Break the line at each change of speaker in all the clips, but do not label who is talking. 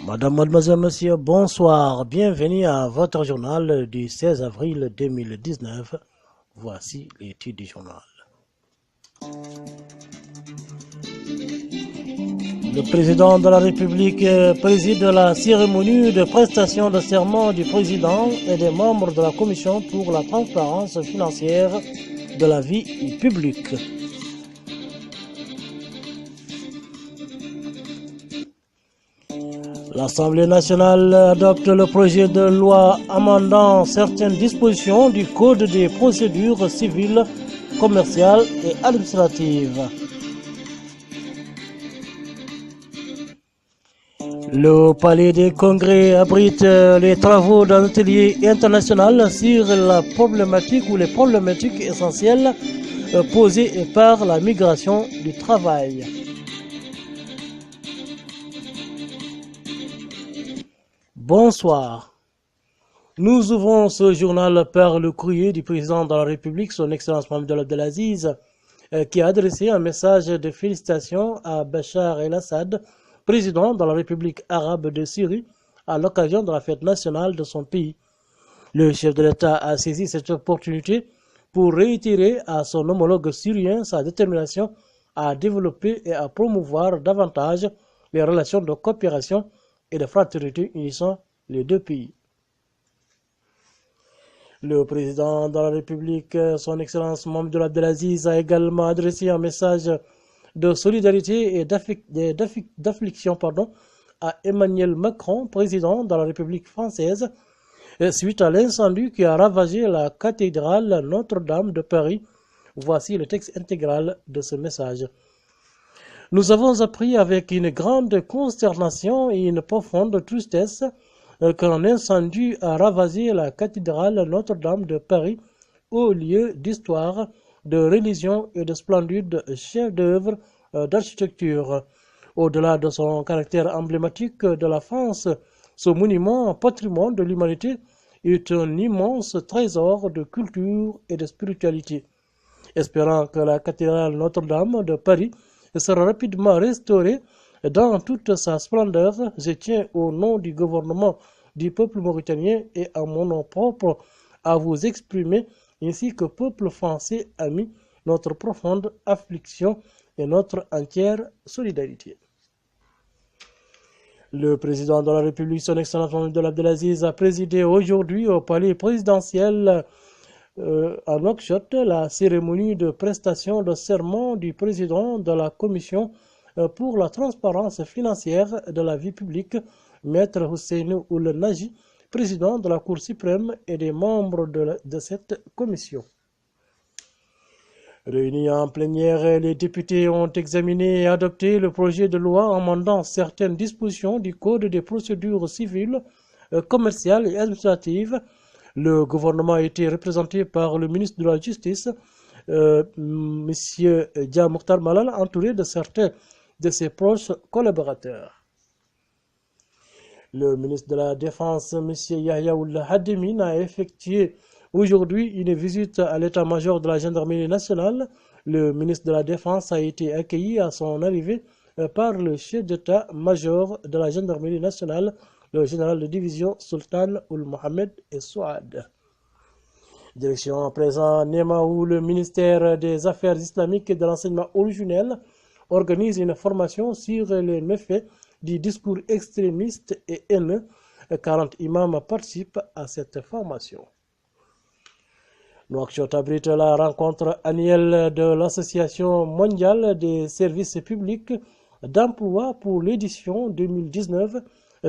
Madame, mademoiselle, monsieur, bonsoir. Bienvenue à votre journal du 16 avril 2019. Voici les titres du journal. Le président de la République préside la cérémonie de prestation de serment du président et des membres de la Commission pour la transparence financière de la vie publique. L'Assemblée nationale adopte le projet de loi amendant certaines dispositions du Code des procédures civiles, commerciales et administratives. Le Palais des Congrès abrite les travaux d'un atelier international sur la problématique ou les problématiques essentielles posées par la migration du travail. Bonsoir. Nous ouvrons ce journal par le courrier du président de la République, son Excellence Mohamed Abdelaziz, qui a adressé un message de félicitations à Bachar el-Assad, président de la République arabe de Syrie, à l'occasion de la fête nationale de son pays. Le chef de l'État a saisi cette opportunité pour réitérer à son homologue syrien sa détermination à développer et à promouvoir davantage les relations de coopération et de fraternité unissant les deux pays. Le président de la République, son Excellence Mohamed Abdelaziz, a également adressé un message de solidarité et d'affliction à Emmanuel Macron, président de la République française, suite à l'incendie qui a ravagé la cathédrale Notre-Dame de Paris. Voici le texte intégral de ce message. Nous avons appris avec une grande consternation et une profonde tristesse qu'un incendie a ravagé la cathédrale Notre-Dame de Paris, au lieu d'histoire, de religion et de splendides chefs-d'œuvre d'architecture. Au-delà de son caractère emblématique de la France, ce monument patrimoine de l'humanité est un immense trésor de culture et de spiritualité. Espérant que la cathédrale Notre-Dame de Paris sera rapidement restaurée dans toute sa splendeur, je tiens au nom du gouvernement du peuple mauritanien et à mon nom propre à vous exprimer, ainsi que peuple français ami, notre profonde affliction et notre entière solidarité. Le président de la République, son Excellence Mohamed Abdelaziz, a présidé aujourd'hui au palais présidentiel à Nouakchott la cérémonie de prestation de serment du président de la Commission pour la transparence financière de la vie publique, Maître Hussein Ould Naji, président de la Cour suprême et des membres de cette commission. Réunis en plénière, les députés ont examiné et adopté le projet de loi amendant certaines dispositions du Code des procédures civiles, commerciales et administratives. Le gouvernement a été représenté par le ministre de la Justice, M. Dia Mokhtar Malal, entouré de certains de ses proches collaborateurs. Le ministre de la Défense, M. Yahya Ould Hademin, a effectué aujourd'hui une visite à l'état-major de la gendarmerie nationale. Le ministre de la Défense a été accueilli à son arrivée par le chef d'état-major de la gendarmerie nationale, le général de division Sultan Ould Mohamed Souad. Direction à présent Néma, où le ministère des Affaires islamiques et de l'enseignement originel organise une formation sur les méfaits du discours extrémiste et haineux. 40 imams participent à cette formation. Nouakchott abrite la rencontre annuelle de l'Association mondiale des services publics d'emploi pour l'édition 2019.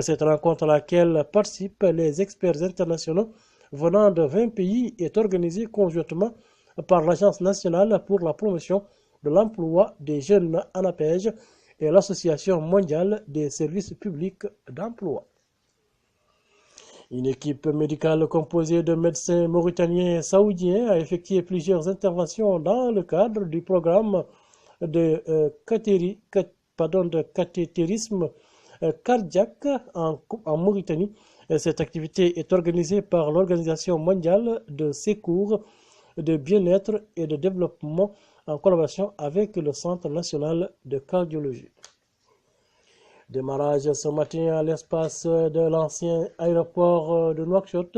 Cette rencontre à laquelle participent les experts internationaux venant de 20 pays est organisée conjointement par l'Agence nationale pour la promotion de l'emploi des jeunes ANAPEJ et l'Association mondiale des services publics d'emploi. Une équipe médicale composée de médecins mauritaniens et saoudiens a effectué plusieurs interventions dans le cadre du programme de cathétérisme cardiaque en Mauritanie. Cette activité est organisée par l'Organisation mondiale de secours, de bien-être et de développement en collaboration avec le Centre national de cardiologie. Démarrage ce matin à l'espace de l'ancien aéroport de Nouakchott,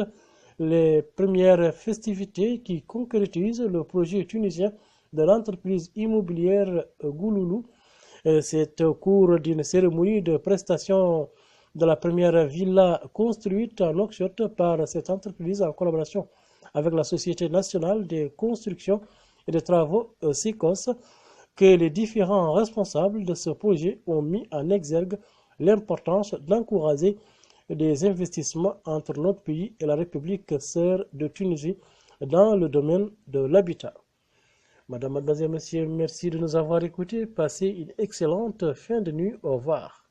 les premières festivités qui concrétisent le projet tunisien de l'entreprise immobilière Gouloulou. C'est au cours d'une cérémonie de prestation de la première villa construite à Nouakchott par cette entreprise en collaboration avec la Société nationale des constructions et des travaux SICOS que les différents responsables de ce projet ont mis en exergue l'importance d'encourager des investissements entre notre pays et la République sœur de Tunisie dans le domaine de l'habitat. Madame, Mademoiselle, Monsieur, merci de nous avoir écoutés. Passez une excellente fin de nuit. Au revoir.